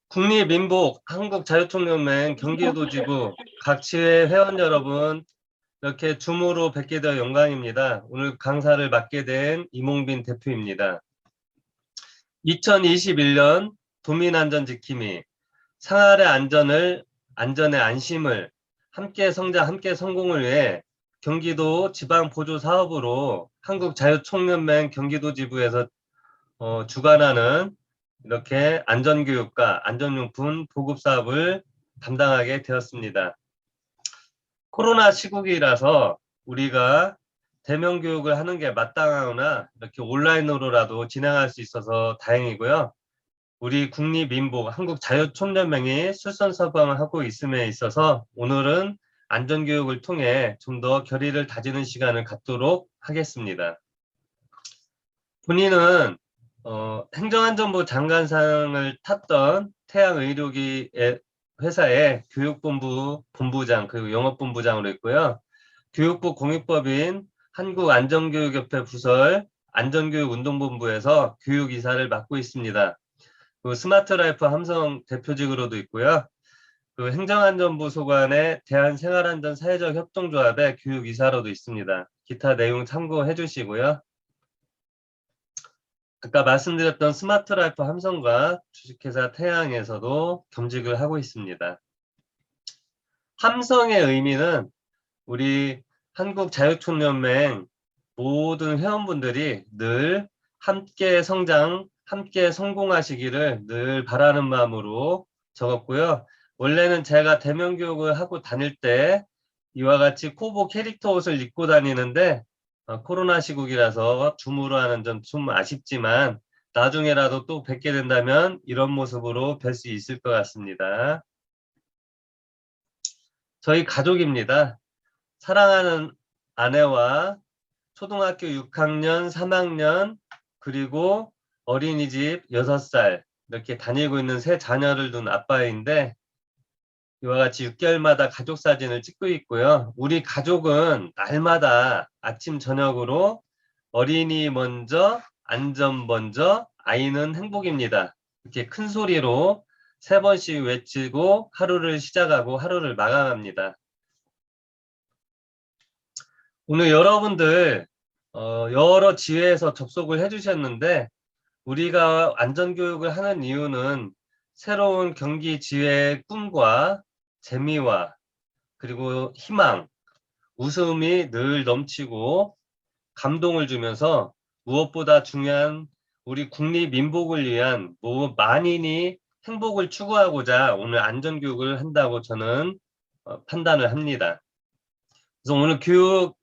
국립민복 한국자유총연맹 경기도지부 각 지회 회원 여러분, 이렇게 줌으로 뵙게 되어 영광입니다. 오늘 강사를 맡게 된 이몽빈 대표입니다. 2021년 도민안전지킴이 생활의 안전의 안심을 함께 성장, 함께 성공을 위해 경기도 지방보조사업으로 한국자유총연맹 경기도지부에서 주관하는 이렇게 안전교육과 안전용품 보급 사업을 담당하게 되었습니다. 코로나 시국이라서 우리가 대면 교육을 하는 게 마땅하거나 이렇게 온라인으로라도 진행할 수 있어서 다행이고요. 우리 국립민복 한국자유총연맹이 솔선수범을 하고 있음에 있어서 오늘은 안전교육을 통해 좀 더 결의를 다지는 시간을 갖도록 하겠습니다. 본인은 행정안전부 장관상을 탔던 태양의료기 회사의 교육본부 본부장 그리고 영업본부장으로 있고요. 교육부 공익법인 한국안전교육협회 부설 안전교육운동본부에서 교육이사를 맡고 있습니다. 그 스마트라이프 함성 대표직으로도 있고요. 그 행정안전부 소관의 대한생활안전사회적협동조합의 교육이사로도 있습니다. 기타 내용 참고해 주시고요. 아까 말씀드렸던 스마트라이프 함성과 주식회사 태양에서도 겸직을 하고 있습니다. 함성의 의미는 우리 한국자유총연맹 모든 회원분들이 늘 함께 성장, 함께 성공하시기를 늘 바라는 마음으로 적었고요. 원래는 제가 대면 교육을 하고 다닐 때 이와 같이 코보 캐릭터 옷을 입고 다니는데 코로나 시국이라서 줌으로 하는 점 좀 아쉽지만 나중에라도 또 뵙게 된다면 이런 모습으로 뵐 수 있을 것 같습니다. 저희 가족입니다. 사랑하는 아내와 초등학교 6학년, 3학년 그리고 어린이집 6살 이렇게 다니고 있는 세 자녀를 둔 아빠인데 이와 같이 6개월마다 가족 사진을 찍고 있고요. 우리 가족은 날마다 아침 저녁으로 어린이 먼저, 안전 먼저, 아이는 행복입니다. 이렇게 큰 소리로 3번씩 외치고 하루를 시작하고 하루를 마감합니다. 오늘 여러분들 여러 지회에서 접속을 해주셨는데 우리가 안전교육을 하는 이유는 새로운 경기 지회의 꿈과 재미와 그리고 희망, 웃음이 늘 넘치고 감동을 주면서 무엇보다 중요한 우리 국립민복을 위한 만인이 행복을 추구하고자 오늘 안전교육을 한다고 저는 판단을 합니다. 그래서 오늘 교육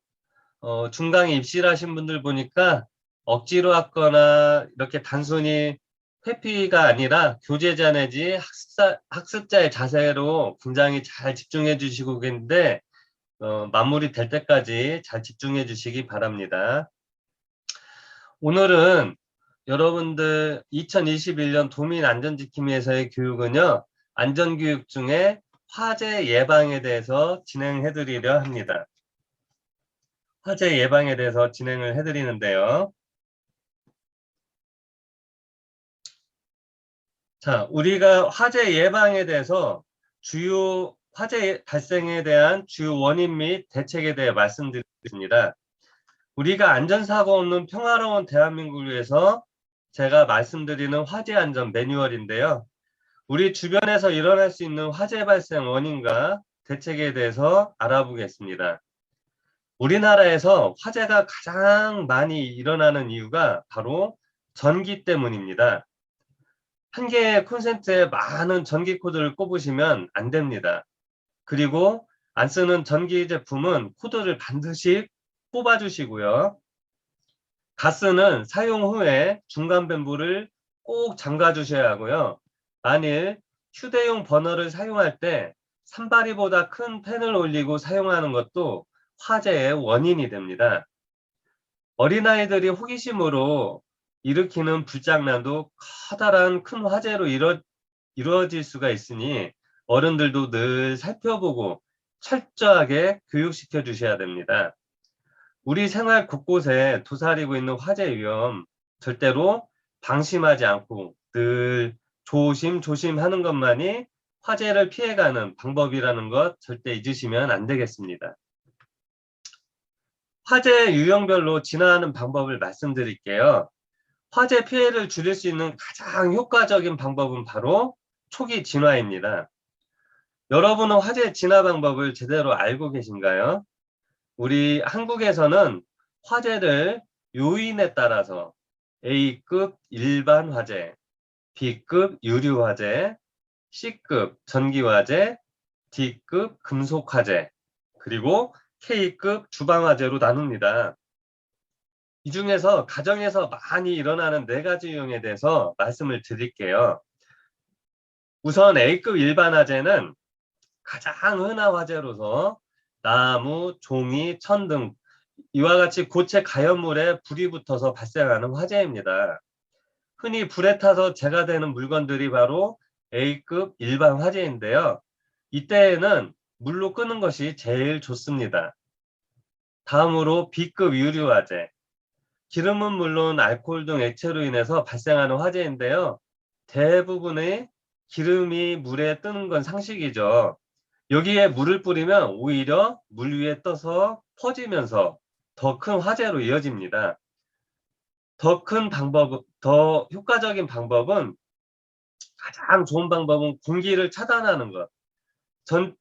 중강에 입시를 하신 분들 보니까 억지로 했거나 이렇게 단순히 회피가 아니라 교제자 내지 학습자의 자세로 굉장히 잘 집중해 주시고 계신데 마무리 될 때까지 잘 집중해 주시기 바랍니다. 오늘은 여러분들 2021년 도민안전지킴이에서의 교육은요. 안전교육 중에 화재 예방에 대해서 진행해 드리려 합니다. 화재 예방에 대해서 진행을 해드리는데요. 자, 우리가 화재 예방에 대해서 주요 화재 발생에 대한 주요 원인 및 대책에 대해 말씀드리겠습니다. 우리가 안전사고 없는 평화로운 대한민국을 위해서 제가 말씀드리는 화재 안전 매뉴얼인데요. 우리 주변에서 일어날 수 있는 화재 발생 원인과 대책에 대해서 알아보겠습니다. 우리나라에서 화재가 가장 많이 일어나는 이유가 바로 전기 때문입니다. 한 개의 콘센트에 많은 전기 코드를 꼽으시면 안 됩니다. 그리고 안 쓰는 전기 제품은 코드를 반드시 뽑아주시고요. 가스는 사용 후에 중간 밸브를 꼭 잠가 주셔야 하고요. 만일 휴대용 버너를 사용할 때 산발이보다 큰 팬을 올리고 사용하는 것도 화재의 원인이 됩니다. 어린아이들이 호기심으로 일으키는 불장난도 커다란 큰 화재로 이루어질 수가 있으니 어른들도 늘 살펴보고 철저하게 교육시켜 주셔야 됩니다. 우리 생활 곳곳에 도사리고 있는 화재 위험 절대로 방심하지 않고 늘 조심조심 하는 것만이 화재를 피해가는 방법이라는 것 절대 잊으시면 안 되겠습니다. 화재 유형별로 진화하는 방법을 말씀드릴게요. 화재 피해를 줄일 수 있는 가장 효과적인 방법은 바로 초기 진화입니다. 여러분은 화재 진화 방법을 제대로 알고 계신가요? 우리 한국에서는 화재를 요인에 따라서 A급 일반 화재, B급 유류 화재, C급 전기 화재, D급 금속 화재, 그리고 K급 주방 화재로 나눕니다. 이 중에서 가정에서 많이 일어나는 4가지 유형에 대해서 말씀을 드릴게요. 우선 A급 일반 화재는 가장 흔한 화재로서 나무, 종이, 천 등 이와 같이 고체 가연물에 불이 붙어서 발생하는 화재입니다. 흔히 불에 타서 재가 되는 물건들이 바로 A급 일반 화재인데요. 이때에는 물로 끄는 것이 제일 좋습니다. 다음으로 B급 유류 화재. 기름은 물론 알코올 등 액체로 인해서 발생하는 화재인데요. 대부분의 기름이 물에 뜨는 건 상식이죠. 여기에 물을 뿌리면 오히려 물 위에 떠서 퍼지면서 더 큰 화재로 이어집니다. 더 효과적인 방법은, 가장 좋은 방법은 공기를 차단하는 것.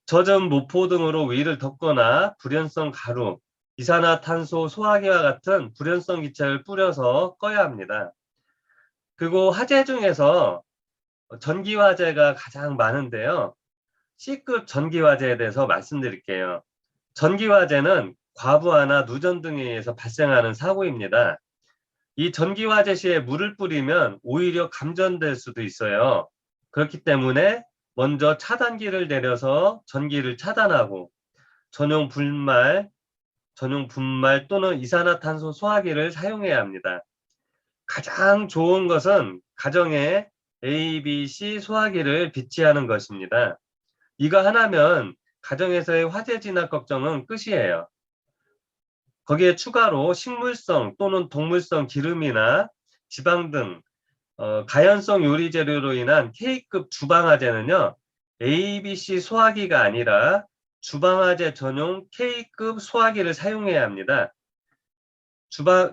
젖은 모포 등으로 위를 덮거나 불연성 가루, 이산화탄소 소화기와 같은 불연성 기체를 뿌려서 꺼야 합니다. 그리고 화재 중에서 전기 화재가 가장 많은데요. C급 전기 화재에 대해서 말씀드릴게요. 전기 화재는 과부하나 누전 등에 의해서 발생하는 사고입니다. 이 전기 화재 시에 물을 뿌리면 오히려 감전될 수도 있어요. 그렇기 때문에 먼저 차단기를 내려서 전기를 차단하고 전용 분말 또는 이산화탄소 소화기를 사용해야 합니다. 가장 좋은 것은 가정에 ABC 소화기를 비치하는 것입니다. 이거 하나면 가정에서의 화재 진압 걱정은 끝이에요. 거기에 추가로 식물성 또는 동물성 기름이나 지방 등 가연성 요리 재료로 인한 K급 주방화재는요, ABC 소화기가 아니라 주방화재 전용 K급 소화기를 사용해야 합니다.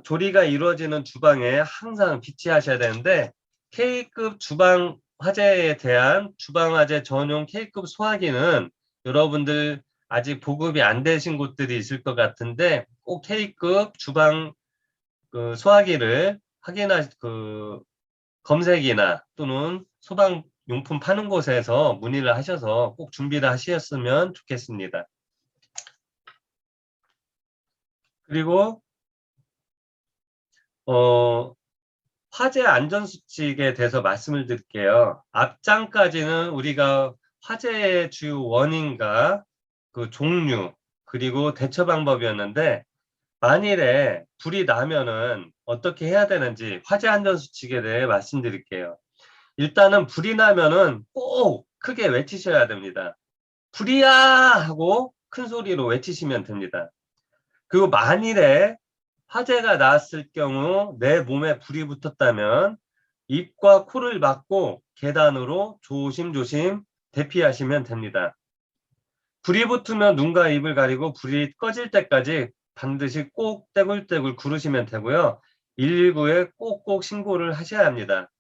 조리가 이루어지는 주방에 항상 비치하셔야 되는데, K급 주방 화재에 대한 주방화재 전용 K급 소화기는 여러분들 아직 보급이 안 되신 곳들이 있을 것 같은데, 꼭 K급 주방 소화기를 검색이나 또는 소방용품 파는 곳에서 문의를 하셔서 꼭 준비를 하셨으면 좋겠습니다. 그리고 화재 안전수칙에 대해서 말씀을 드릴게요. 앞장까지는 우리가 화재의 주요 원인과 그 종류, 그리고 대처 방법이었는데, 만일에 불이 나면은 어떻게 해야 되는지 화재 안전수칙에 대해 말씀드릴게요. 일단은 불이 나면은 꼭 크게 외치셔야 됩니다. 불이야! 하고 큰 소리로 외치시면 됩니다. 그리고 만일에 화재가 났을 경우 내 몸에 불이 붙었다면 입과 코를 막고 계단으로 조심조심 대피하시면 됩니다. 불이 붙으면 눈과 입을 가리고 불이 꺼질 때까지 반드시 꼭 떼굴떼굴 구르시면 되고요. 119에 꼭꼭 신고를 하셔야 합니다.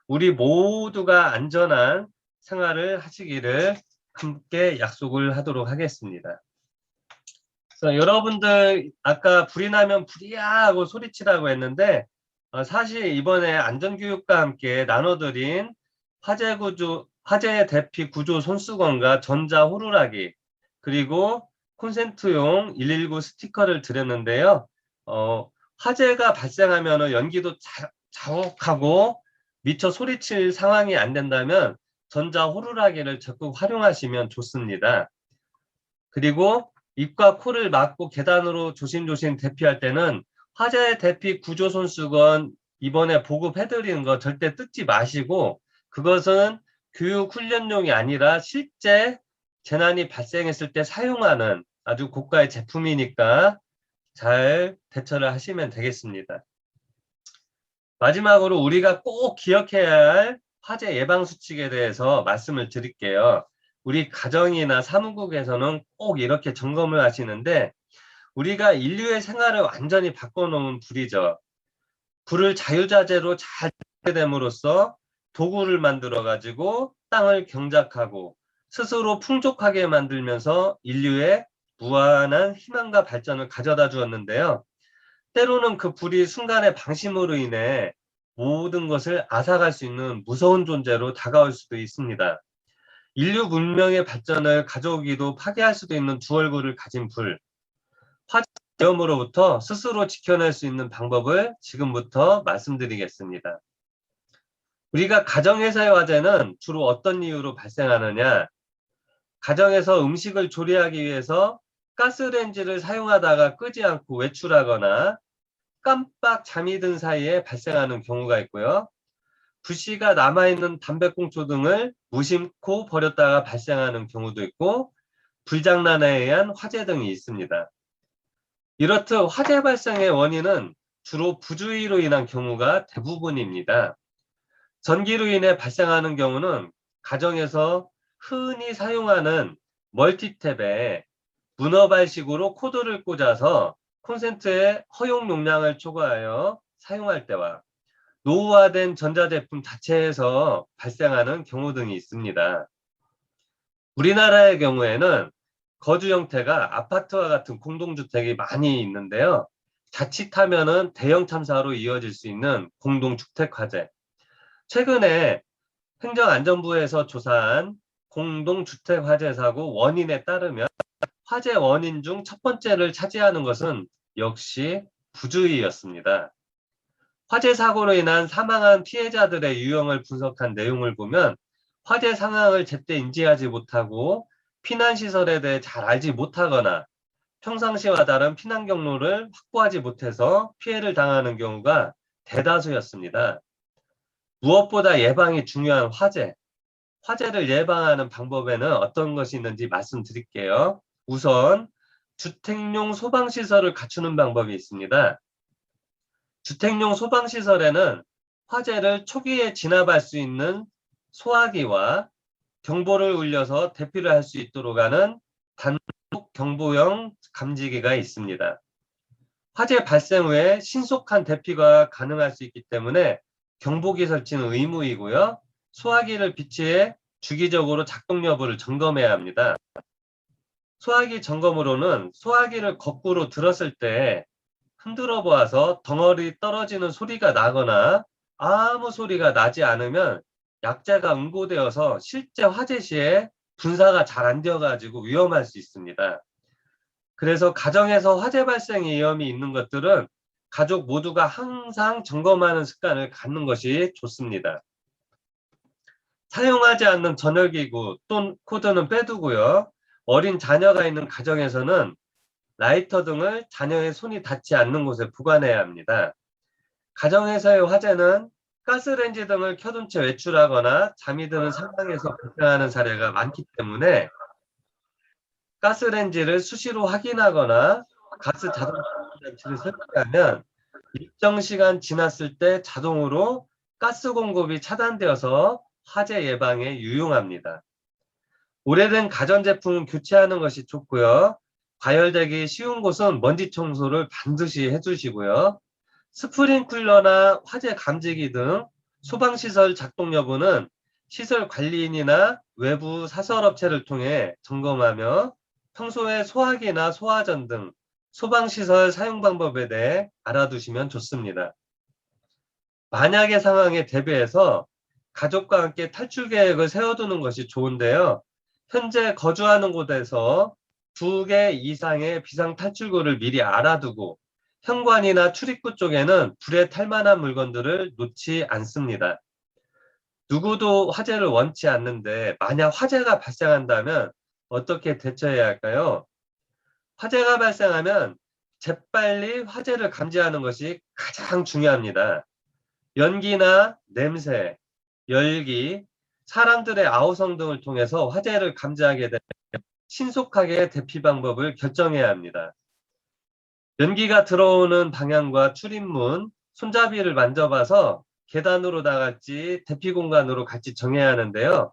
우리 모두가 안전한 생활을 하시기를 함께 약속을 하도록 하겠습니다. 그래서 여러분들 아까 불이 나면 불이야 하고 소리치라고 했는데, 사실 이번에 안전교육과 함께 나눠드린 화재 대피 구조 손수건과 전자 호루라기, 그리고 콘센트용 119 스티커를 드렸는데요. 화재가 발생하면 연기도 자욱하고 미처 소리칠 상황이 안 된다면 전자 호루라기를 적극 활용하시면 좋습니다. 그리고 입과 코를 막고 계단으로 조심조심 대피할 때는 화재 대피 구조 손수건 이번에 보급해드리는 거 절대 뜯지 마시고, 그것은 교육 훈련용이 아니라 실제 재난이 발생했을 때 사용하는 아주 고가의 제품이니까 잘 대처를 하시면 되겠습니다. 마지막으로 우리가 꼭 기억해야 할 화재 예방 수칙에 대해서 말씀을 드릴게요. 우리 가정이나 사무국에서는 꼭 이렇게 점검을 하시는데 우리가 인류의 생활을 완전히 바꿔놓은 불이죠. 불을 자유자재로 잘 됨으로써 도구를 만들어 가지고 땅을 경작하고 스스로 풍족하게 만들면서 인류의 무한한 희망과 발전을 가져다 주었는데요. 때로는 그 불이 순간의 방심으로 인해 모든 것을 앗아갈 수 있는 무서운 존재로 다가올 수도 있습니다. 인류 문명의 발전을 가져오기도 파괴할 수도 있는 두 얼굴을 가진 불. 화재 위험으로부터 스스로 지켜낼 수 있는 방법을 지금부터 말씀드리겠습니다. 우리가 가정에서의 화재는 주로 어떤 이유로 발생하느냐? 가정에서 음식을 조리하기 위해서 가스레인지를 사용하다가 끄지 않고 외출하거나 깜빡 잠이 든 사이에 발생하는 경우가 있고요. 불씨가 남아있는 담배꽁초 등을 무심코 버렸다가 발생하는 경우도 있고 불장난에 의한 화재 등이 있습니다. 이렇듯 화재 발생의 원인은 주로 부주의로 인한 경우가 대부분입니다. 전기로 인해 발생하는 경우는 가정에서 흔히 사용하는 멀티탭에 문어발식으로 코드를 꽂아서 콘센트의 허용 용량을 초과하여 사용할 때와 노후화된 전자제품 자체에서 발생하는 경우 등이 있습니다. 우리나라의 경우에는 거주 형태가 아파트와 같은 공동주택이 많이 있는데요. 자칫하면은 대형 참사로 이어질 수 있는 공동주택 화재. 최근에 행정안전부에서 조사한 공동주택 화재 사고 원인에 따르면 화재 원인 중 첫 번째를 차지하는 것은 역시 부주의였습니다. 화재 사고로 인한 사망한 피해자들의 유형을 분석한 내용을 보면 화재 상황을 제때 인지하지 못하고 피난시설에 대해 잘 알지 못하거나 평상시와 다른 피난 경로를 확보하지 못해서 피해를 당하는 경우가 대다수였습니다. 무엇보다 예방이 중요한 화재. 화재를 예방하는 방법에는 어떤 것이 있는지 말씀드릴게요. 우선 주택용 소방시설을 갖추는 방법이 있습니다. 주택용 소방시설에는 화재를 초기에 진압할 수 있는 소화기와 경보를 울려서 대피를 할 수 있도록 하는 단독 경보형 감지기가 있습니다. 화재 발생 후에 신속한 대피가 가능할 수 있기 때문에 경보기 설치는 의무이고요. 소화기를 비치해 주기적으로 작동 여부를 점검해야 합니다. 소화기 점검으로는 소화기를 거꾸로 들었을 때 흔들어 보아서 덩어리 떨어지는 소리가 나거나 아무 소리가 나지 않으면 약재가 응고되어서 실제 화재 시에 분사가 잘 안 되어가지고 위험할 수 있습니다. 그래서 가정에서 화재 발생 위험이 있는 것들은 가족 모두가 항상 점검하는 습관을 갖는 것이 좋습니다. 사용하지 않는 전열기구 또는 코드는 빼두고요. 어린 자녀가 있는 가정에서는 라이터 등을 자녀의 손이 닿지 않는 곳에 보관해야 합니다. 가정에서의 화재는 가스레인지 등을 켜둔 채 외출하거나 잠이 드는 상황에서 발생하는 사례가 많기 때문에 가스레인지를 수시로 확인하거나 가스 자동 장치를 설치하면 일정 시간 지났을 때 자동으로 가스 공급이 차단되어서 화재 예방에 유용합니다. 오래된 가전제품은 교체하는 것이 좋고요. 과열되기 쉬운 곳은 먼지 청소를 반드시 해주시고요. 스프링클러나 화재 감지기 등 소방시설 작동 여부는 시설 관리인이나 외부 사설업체를 통해 점검하며 평소에 소화기나 소화전 등 소방시설 사용 방법에 대해 알아두시면 좋습니다. 만약의 상황에 대비해서 가족과 함께 탈출 계획을 세워두는 것이 좋은데요. 현재 거주하는 곳에서 2개 이상의 비상 탈출구를 미리 알아두고 현관이나 출입구 쪽에는 불에 탈 만한 물건들을 놓지 않습니다. 누구도 화재를 원치 않는데 만약 화재가 발생한다면 어떻게 대처해야 할까요? 화재가 발생하면 재빨리 화재를 감지하는 것이 가장 중요합니다. 연기나 냄새, 열기, 사람들의 아우성 등을 통해서 화재를 감지하게 되면 신속하게 대피 방법을 결정해야 합니다. 연기가 들어오는 방향과 출입문, 손잡이를 만져봐서 계단으로 나갈지 대피 공간으로 갈지 정해야 하는데요.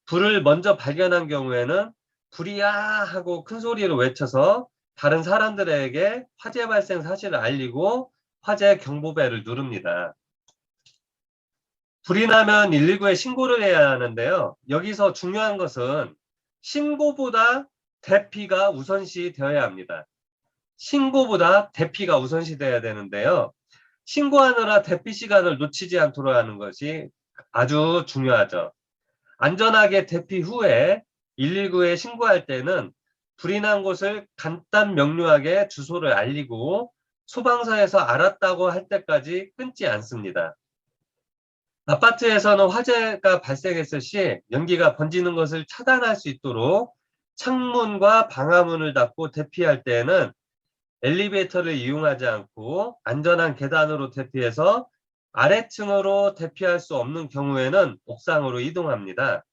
불을 먼저 발견한 경우에는 불이야 하고 큰 소리로 외쳐서 다른 사람들에게 화재 발생 사실을 알리고 화재 경보벨을 누릅니다. 불이 나면 119에 신고를 해야 하는데요. 여기서 중요한 것은 신고보다 대피가 우선시 되어야 합니다. 신고보다 대피가 우선시 되어야 되는데요. 신고하느라 대피 시간을 놓치지 않도록 하는 것이 아주 중요하죠. 안전하게 대피 후에 119에 신고할 때는 불이 난 곳을 간단 명료하게 주소를 알리고 소방서에서 알았다고 할 때까지 끊지 않습니다. 아파트에서는 화재가 발생했을 시 연기가 번지는 것을 차단할 수 있도록 창문과 방화문을 닫고 대피할 때에는 엘리베이터를 이용하지 않고 안전한 계단으로 대피해서 아래층으로 대피할 수 없는 경우에는 옥상으로 이동합니다.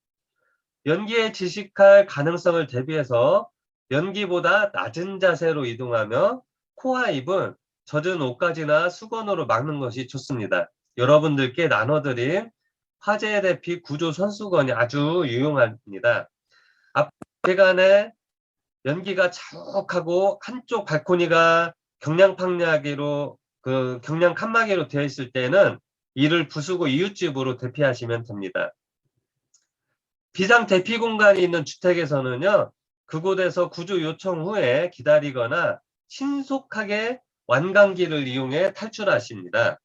연기에 질식할 가능성을 대비해서 연기보다 낮은 자세로 이동하며 코와 입은 젖은 옷가지나 수건으로 막는 것이 좋습니다. 여러분들께 나눠드린 화재 대피 구조 손수건이 아주 유용합니다. 앞배관에 연기가 자욱하고 한쪽 발코니가 경량 칸막이로 되어 있을 때는 이를 부수고 이웃집으로 대피하시면 됩니다. 비상 대피 공간이 있는 주택에서는요, 그곳에서 구조 요청 후에 기다리거나 신속하게 완강기를 이용해 탈출하십니다.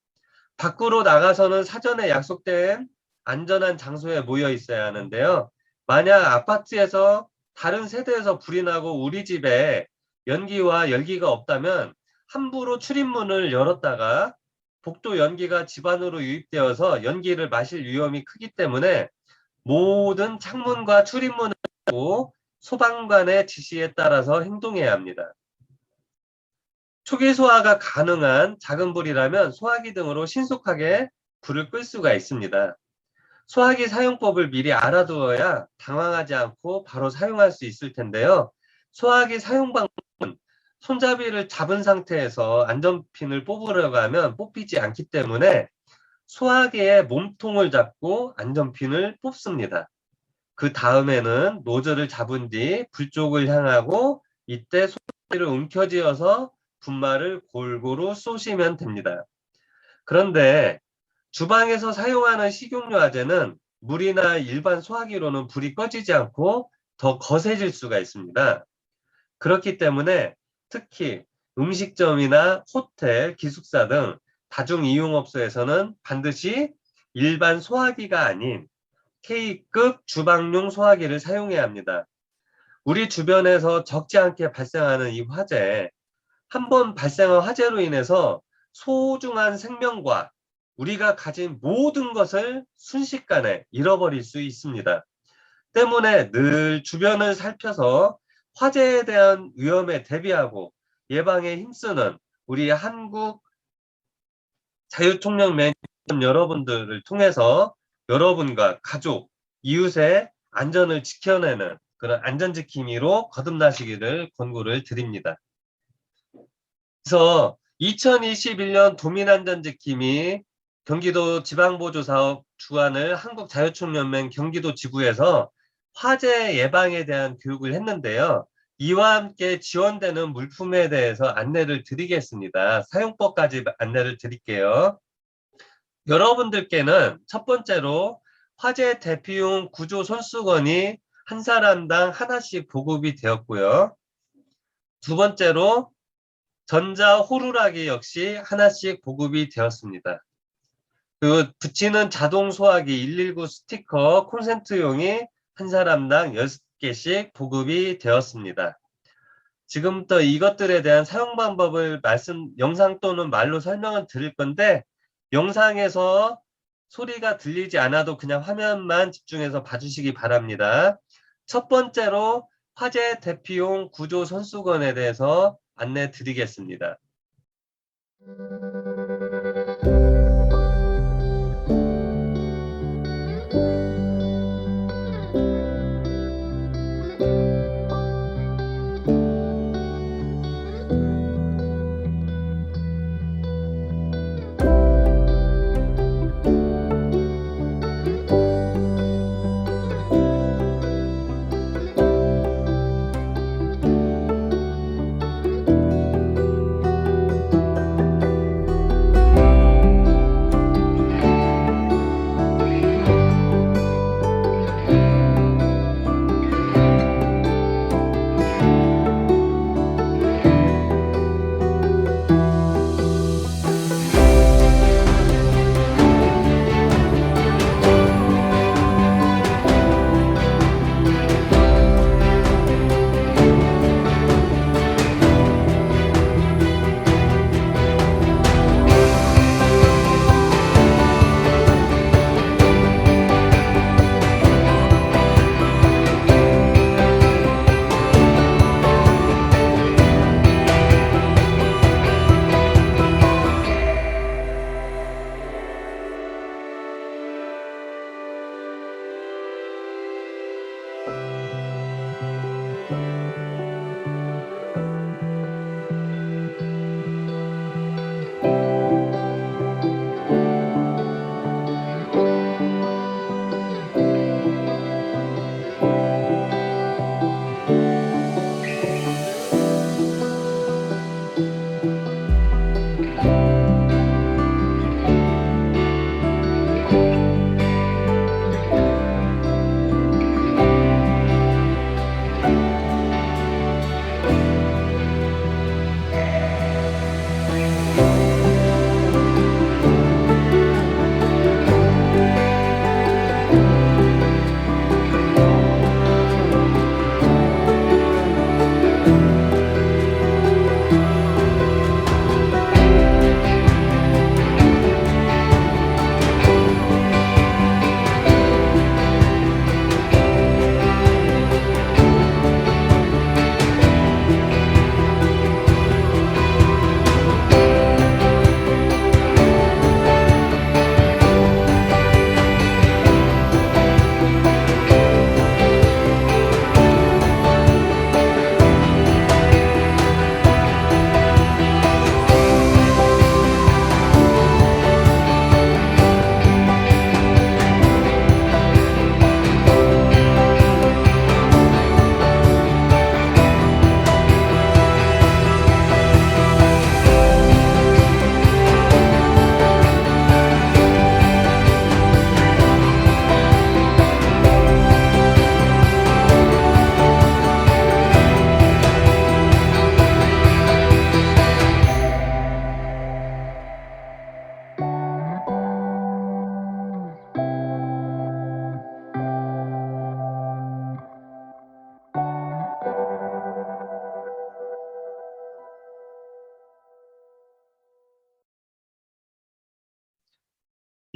밖으로 나가서는 사전에 약속된 안전한 장소에 모여 있어야 하는데요. 만약 아파트에서 다른 세대에서 불이 나고 우리 집에 연기와 열기가 없다면 함부로 출입문을 열었다가 복도 연기가 집 안으로 유입되어서 연기를 마실 위험이 크기 때문에 모든 창문과 출입문을 닫고 소방관의 지시에 따라서 행동해야 합니다. 초기 소화가 가능한 작은 불이라면 소화기 등으로 신속하게 불을 끌 수가 있습니다. 소화기 사용법을 미리 알아두어야 당황하지 않고 바로 사용할 수 있을 텐데요. 소화기 사용 방법은 손잡이를 잡은 상태에서 안전핀을 뽑으려고 하면 뽑히지 않기 때문에 소화기의 몸통을 잡고 안전핀을 뽑습니다. 그 다음에는 노즐을 잡은 뒤 불 쪽을 향하고 이때 소화기를 움켜쥐어서 분말을 골고루 쏘시면 됩니다. 그런데 주방에서 사용하는 식용유 화재는 물이나 일반 소화기로는 불이 꺼지지 않고 더 거세질 수가 있습니다. 그렇기 때문에 특히 음식점이나 호텔, 기숙사 등 다중이용업소에서는 반드시 일반 소화기가 아닌 K급 주방용 소화기를 사용해야 합니다. 우리 주변에서 적지 않게 발생하는 이 화재, 한번 발생한 화재로 인해서 소중한 생명과 우리가 가진 모든 것을 순식간에 잃어버릴 수 있습니다. 때문에 늘 주변을 살펴서 화재에 대한 위험에 대비하고 예방에 힘쓰는 우리 한국 자유총명 매니저 여러분들을 통해서 여러분과 가족, 이웃의 안전을 지켜내는 그런 안전지킴이로 거듭나시기를 권고를 드립니다. 그래서 2021년 도민안전지킴이 경기도 지방보조사업 주관을 한국자유총연맹 경기도 지부에서 화재 예방에 대한 교육을 했는데요. 이와 함께 지원되는 물품에 대해서 안내를 드리겠습니다. 사용법까지 안내를 드릴게요. 여러분들께는 첫 번째로 화재 대피용 구조 손수건이 한 사람당 하나씩 보급이 되었고요. 두 번째로 전자 호루라기 역시 하나씩 보급이 되었습니다. 그 붙이는 자동 소화기 119 스티커 콘센트용이 한 사람당 6개씩 보급이 되었습니다. 지금부터 이것들에 대한 사용 방법을 영상 또는 말로 설명을 드릴 건데 영상에서 소리가 들리지 않아도 그냥 화면만 집중해서 봐주시기 바랍니다. 첫 번째로 화재 대피용 구조 손수건에 대해서 안내 드리겠습니다.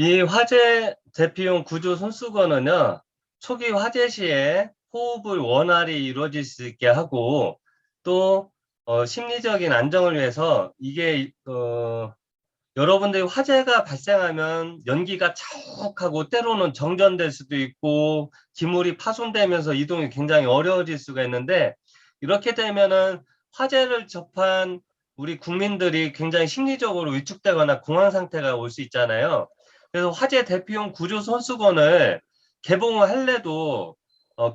이 화재 대피용 구조 손수건은요, 초기 화재 시에 호흡을 원활히 이루어질 수 있게 하고, 또 심리적인 안정을 위해서 이게 여러분들이 화재가 발생하면 연기가 자욱하고 때로는 정전될 수도 있고 기물이 파손되면서 이동이 굉장히 어려워질 수가 있는데, 이렇게 되면은 화재를 접한 우리 국민들이 굉장히 심리적으로 위축되거나 공황 상태가 올 수 있잖아요. 그래서 화재 대피용 구조 손수건을 개봉을 할래도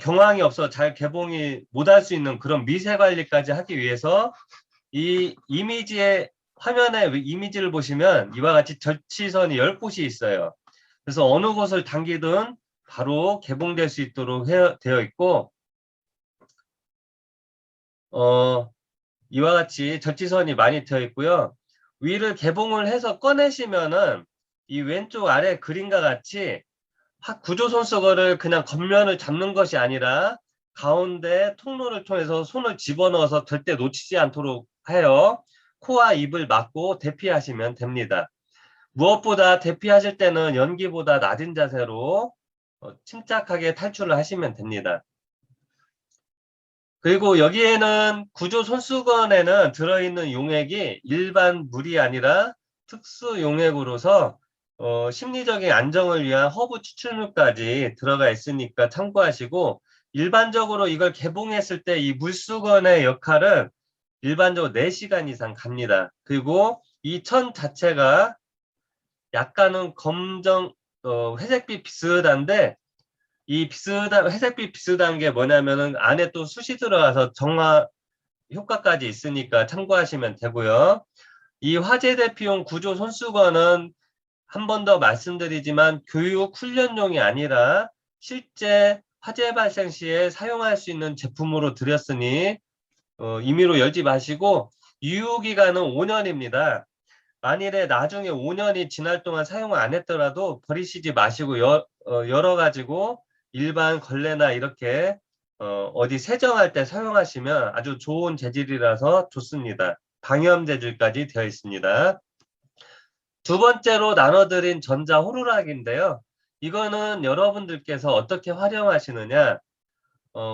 경황이 없어 잘 개봉이 못할 수 있는 그런 미세 관리까지 하기 위해서 이 화면에 이미지를 보시면 이와 같이 절취선이 10곳이 있어요. 그래서 어느 곳을 당기든 바로 개봉될 수 있도록 되어 있고, 이와 같이 절취선이 많이 되어 있고요. 위를 개봉을 해서 꺼내시면은 이 왼쪽 아래 그림과 같이 구조 손수건을 그냥 겉면을 잡는 것이 아니라 가운데 통로를 통해서 손을 집어넣어서 절대 놓치지 않도록 해요. 코와 입을 막고 대피하시면 됩니다. 무엇보다 대피하실 때는 연기보다 낮은 자세로 침착하게 탈출을 하시면 됩니다. 그리고 여기에는 구조 손수건에는 들어있는 용액이 일반 물이 아니라 특수 용액으로서 심리적인 안정을 위한 허브 추출물까지 들어가 있으니까 참고하시고, 일반적으로 이걸 개봉했을 때 이 물수건의 역할은 일반적으로 4시간 이상 갑니다. 그리고 이 천 자체가 약간은 회색빛 비슷한데, 이 회색빛 비슷한 게 뭐냐면은 안에 또 숯이 들어가서 정화 효과까지 있으니까 참고하시면 되고요. 이 화재 대피용 구조 손수건은 한 번 더 말씀드리지만 교육 훈련용이 아니라 실제 화재 발생 시에 사용할 수 있는 제품으로 드렸으니 임의로 열지 마시고, 유효기간은 5년입니다. 만일에 나중에 5년이 지날 동안 사용을 안 했더라도 버리시지 마시고 열어가지고 일반 걸레나 이렇게 어디 세정할 때 사용하시면 아주 좋은 재질이라서 좋습니다. 방염 재질까지 되어 있습니다. 두 번째로 나눠드린 전자 호루라기인데요. 이거는 여러분들께서 어떻게 활용하시느냐,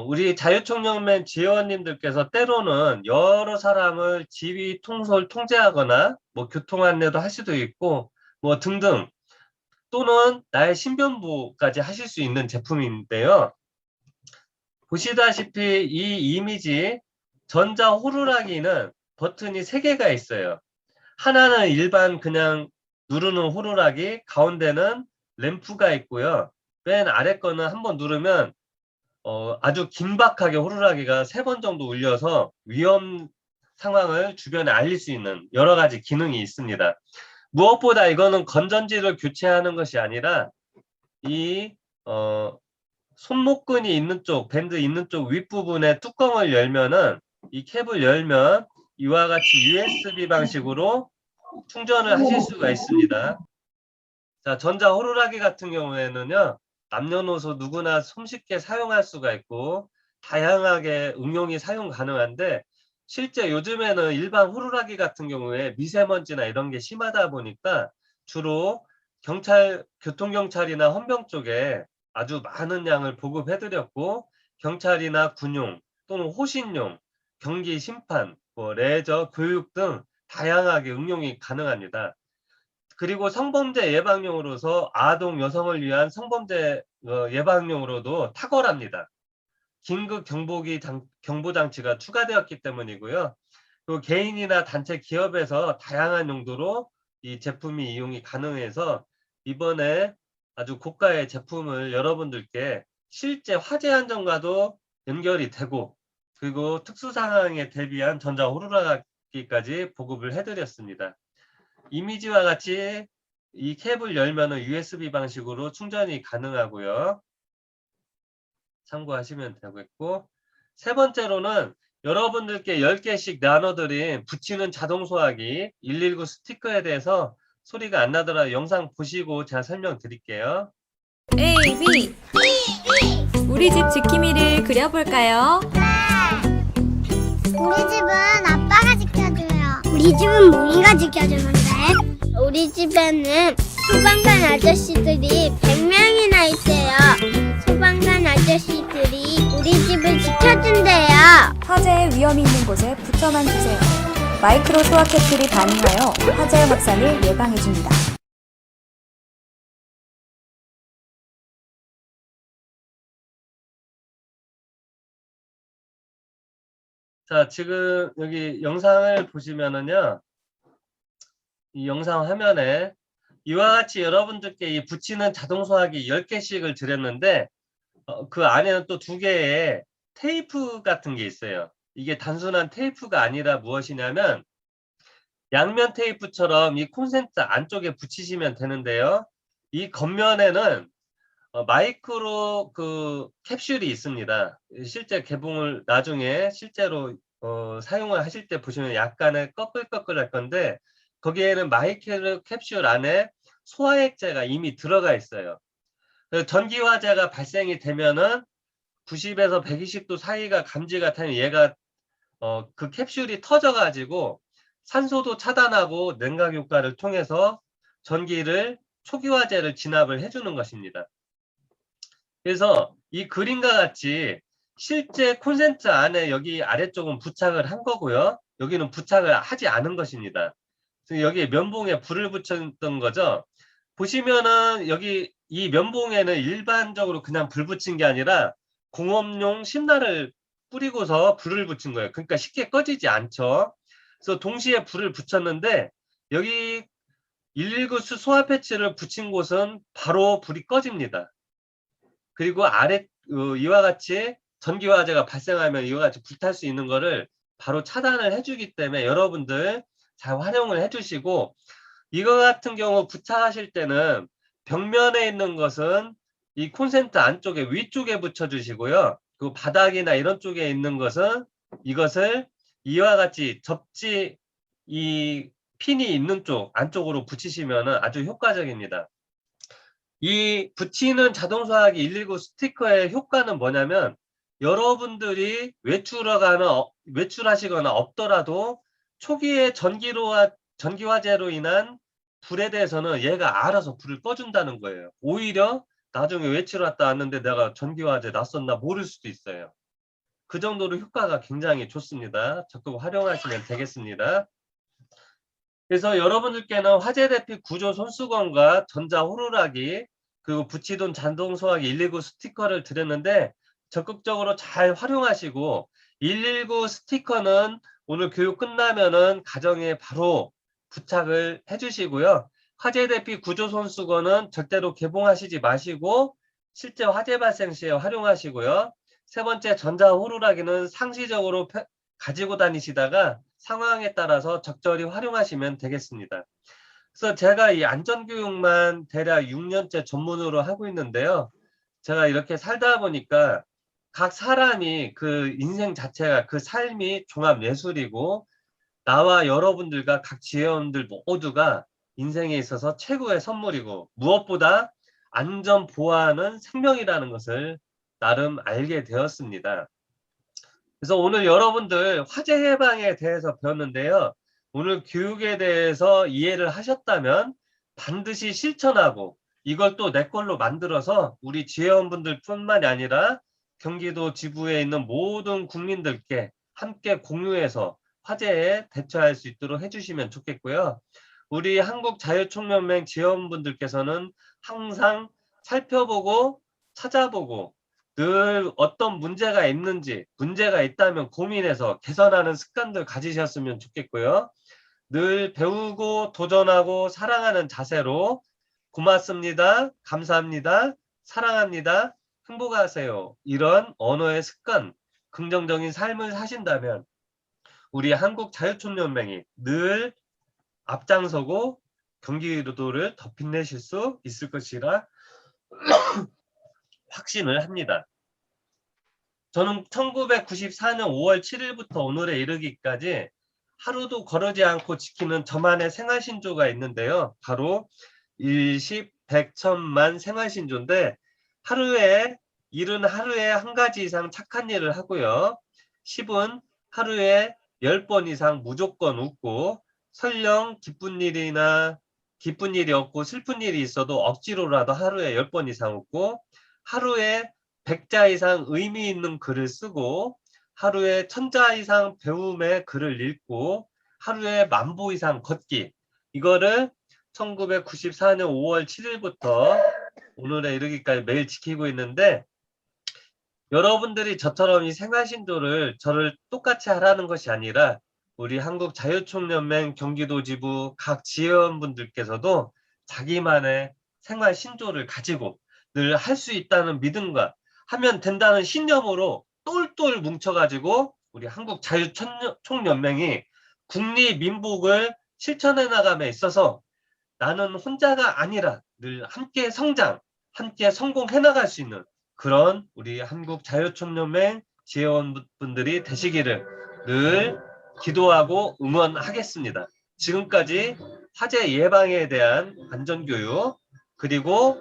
우리 자유총연맹 지원님들께서 때로는 여러 사람을 지휘 통솔 통제하거나 뭐 교통 안내도 할 수도 있고 뭐 등등, 또는 나의 신변보호까지 하실 수 있는 제품인데요. 보시다시피 이 이미지 전자 호루라기는 버튼이 3개가 있어요. 하나는 일반 그냥 누르는 호루라기, 가운데는 램프가 있고요. 맨 아래 거는 한번 누르면 아주 긴박하게 호루라기가 3번 정도 울려서 위험 상황을 주변에 알릴 수 있는 여러 가지 기능이 있습니다. 무엇보다 이거는 건전지를 교체하는 것이 아니라 이 손목끈이 있는 쪽, 밴드 있는 쪽 윗부분에 뚜껑을 열면은, 이 캡을 열면 이와 같이 USB 방식으로 충전을 하실 수가 있습니다. 자, 전자 호루라기 같은 경우에는요, 남녀노소 누구나 손쉽게 사용할 수가 있고 다양하게 응용이 사용 가능한데, 실제 요즘에는 일반 호루라기 같은 경우에 미세먼지나 이런 게 심하다 보니까 주로 교통경찰이나 헌병 쪽에 아주 많은 양을 보급해드렸고, 경찰이나 군용 또는 호신용, 경기 심판, 레저, 교육 등 다양하게 응용이 가능합니다. 그리고 성범죄 예방용으로서 아동 여성을 위한 성범죄 예방용으로도 탁월합니다. 긴급 경보장치가 추가되었기 때문이고요. 또 개인이나 단체 기업에서 다양한 용도로 이 제품이 이용이 가능해서 이번에 아주 고가의 제품을 여러분들께 실제 화재 안전과도 연결이 되고, 그리고 특수 상황에 대비한 전자 호루라기까지 보급을 해드렸습니다. 이미지와 같이 이 캡을 열면은 USB 방식으로 충전이 가능하고요. 참고하시면 되겠고, 세 번째로는 여러분들께 10개씩 나눠드린 붙이는 자동 소화기 119 스티커에 대해서 소리가 안 나더라도 영상 보시고 제가 설명드릴게요. A, B. 우리 집 지킴이를 그려볼까요? 우리 집은 아빠가 지켜줘요. 우리 집은 몽이가 지켜주는데. 우리 집에는 소방관 아저씨들이 100명이나 있대요. 소방관 아저씨들이 우리 집을 지켜준대요. 화재의 위험이 있는 곳에 붙여만 주세요. 마이크로 소화 캡슐이 반응하여 화재 확산을 예방해줍니다. 자, 지금 여기 영상을 보시면은요, 이 영상 화면에 이와 같이 여러분들께 이 붙이는 자동 소화기 10개씩을 드렸는데, 그 안에는 또 2개의 테이프 같은 게 있어요. 이게 단순한 테이프가 아니라 무엇이냐면, 양면 테이프처럼 이 콘센트 안쪽에 붙이시면 되는데요. 이 겉면에는 마이크로 그 캡슐이 있습니다. 실제 개봉을 나중에 실제로 사용을 하실 때 보시면 약간의 꺼끌꺼끌할 건데, 거기에는 마이크로 캡슐 안에 소화액제가 이미 들어가 있어요. 전기 화재가 발생이 되면은 90에서 120도 사이가 감지가 되면 얘가 그 캡슐이 터져 가지고 산소도 차단하고 냉각 효과를 통해서 전기를 초기 화재를 진압을 해 주는 것입니다. 그래서 이 그림과 같이 실제 콘센트 안에 여기 아래쪽은 부착을 한 거고요. 여기는 부착을 하지 않은 것입니다. 여기 면봉에 불을 붙였던 거죠. 보시면은 여기 이 면봉에는 일반적으로 그냥 불 붙인 게 아니라 공업용 심날을 뿌리고서 불을 붙인 거예요. 그러니까 쉽게 꺼지지 않죠. 그래서 동시에 불을 붙였는데 여기 119 수소화 패치를 붙인 곳은 바로 불이 꺼집니다. 그리고 아래 이와 같이 전기 화재가 발생하면 이와 같이 불탈 수 있는 거를 바로 차단을 해주기 때문에 여러분들 잘 활용을 해주시고, 이거 같은 경우 부착하실 때는 벽면에 있는 것은 이 콘센트 안쪽에 위쪽에 붙여주시고요. 그 바닥이나 이런 쪽에 있는 것은 이것을 이와 같이 접지 이 핀이 있는 쪽 안쪽으로 붙이시면 아주 효과적입니다. 이 붙이는 자동소화기 119 스티커의 효과는 뭐냐면, 여러분들이 외출하시거나 없더라도 초기에 전기 화재로 인한 불에 대해서는 얘가 알아서 불을 꺼준다는 거예요. 오히려 나중에 외출 왔다 왔는데 내가 전기 화재 났었나 모를 수도 있어요. 그 정도로 효과가 굉장히 좋습니다. 적극 활용하시면 되겠습니다. 그래서 여러분들께는 화재 대피 구조 손수건과 전자 호루라기 그리고 붙이던 자동 소화기 119 스티커를 드렸는데, 적극적으로 잘 활용하시고 119 스티커는 오늘 교육 끝나면은 가정에 바로 부착을 해주시고요. 화재 대피 구조 손수건은 절대로 개봉하시지 마시고 실제 화재 발생 시에 활용하시고요. 세 번째, 전자 호루라기는 상시적으로 가지고 다니시다가 상황에 따라서 적절히 활용하시면 되겠습니다. 그래서 제가 이 안전교육만 대략 6년째 전문으로 하고 있는데요. 제가 이렇게 살다 보니까 각 사람이 그 인생 자체가 그 삶이 종합예술이고, 나와 여러분들과 각 지혜원들 모두가 인생에 있어서 최고의 선물이고, 무엇보다 안전 보호하는 생명이라는 것을 나름 알게 되었습니다. 그래서 오늘 여러분들 화재 예방에 대해서 배웠는데요. 오늘 교육에 대해서 이해를 하셨다면 반드시 실천하고 이걸 또 내 걸로 만들어서 우리 지회원분들 뿐만이 아니라 경기도 지부에 있는 모든 국민들께 함께 공유해서 화재에 대처할 수 있도록 해주시면 좋겠고요. 우리 한국자율총연맹 지회원분들께서는 항상 살펴보고 찾아보고 늘 어떤 문제가 있는지, 문제가 있다면 고민해서 개선하는 습관들 가지셨으면 좋겠고요. 늘 배우고 도전하고 사랑하는 자세로 고맙습니다. 감사합니다. 사랑합니다. 행복하세요. 이런 언어의 습관, 긍정적인 삶을 사신다면 우리 한국자율총연맹이 늘 앞장서고 경기도를 더 빛내실 수 있을 것이라 확신을 합니다. 저는 1994년 5월 7일부터 오늘에 이르기까지 하루도 거르지 않고 지키는 저만의 생활신조가 있는데요. 바로 일십, 백, 천만 생활신조인데, 일은 하루에 한 가지 이상 착한 일을 하고요. 10은 하루에 10번 이상 무조건 웃고, 설령 기쁜 일이나 기쁜 일이 없고 슬픈 일이 있어도 억지로라도 하루에 10번 이상 웃고, 하루에 100자 이상 의미 있는 글을 쓰고, 하루에 1000자 이상 배움의 글을 읽고, 하루에 10,000보 이상 걷기. 이거를 1994년 5월 7일부터 오늘에 이르기까지 매일 지키고 있는데, 여러분들이 저처럼 이 생활신조를 저를 똑같이 하라는 것이 아니라 우리 한국자유총연맹 경기도지부 각 지회원분들께서도 자기만의 생활신조를 가지고 늘 할 수 있다는 믿음과 하면 된다는 신념으로 똘똘 뭉쳐가지고 우리 한국자유총연맹이 국리민복을 실천해 나감에 있어서 나는 혼자가 아니라 늘 함께 성장, 함께 성공해 나갈 수 있는 그런 우리 한국자유총연맹 지회원분들이 되시기를 늘 기도하고 응원하겠습니다. 지금까지 화재 예방에 대한 안전교육 그리고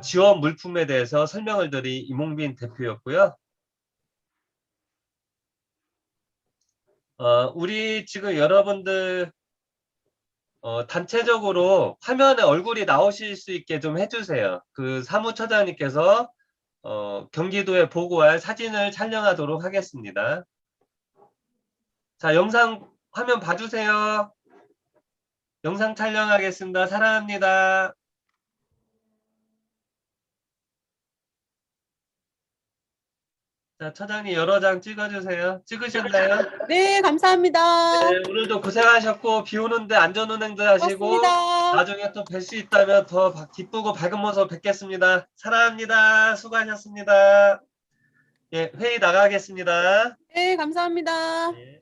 지원 물품에 대해서 설명을 드린 이몽빈 대표였고요. 우리 지금 여러분들 단체적으로 화면에 얼굴이 나오실 수 있게 좀 해주세요. 그 사무처장님께서 경기도에 보고할 사진을 촬영하도록 하겠습니다. 자, 영상 화면 봐주세요. 영상 촬영하겠습니다. 사랑합니다. 자, 처장님 여러 장 찍어주세요. 찍으셨나요? 네, 감사합니다. 네, 오늘도 고생하셨고 비 오는데 안전운행도 하시고 고맙습니다. 나중에 또 뵐 수 있다면 더 기쁘고 밝은 모습 뵙겠습니다. 사랑합니다. 수고하셨습니다. 예, 회의 나가겠습니다. 네, 감사합니다. 예.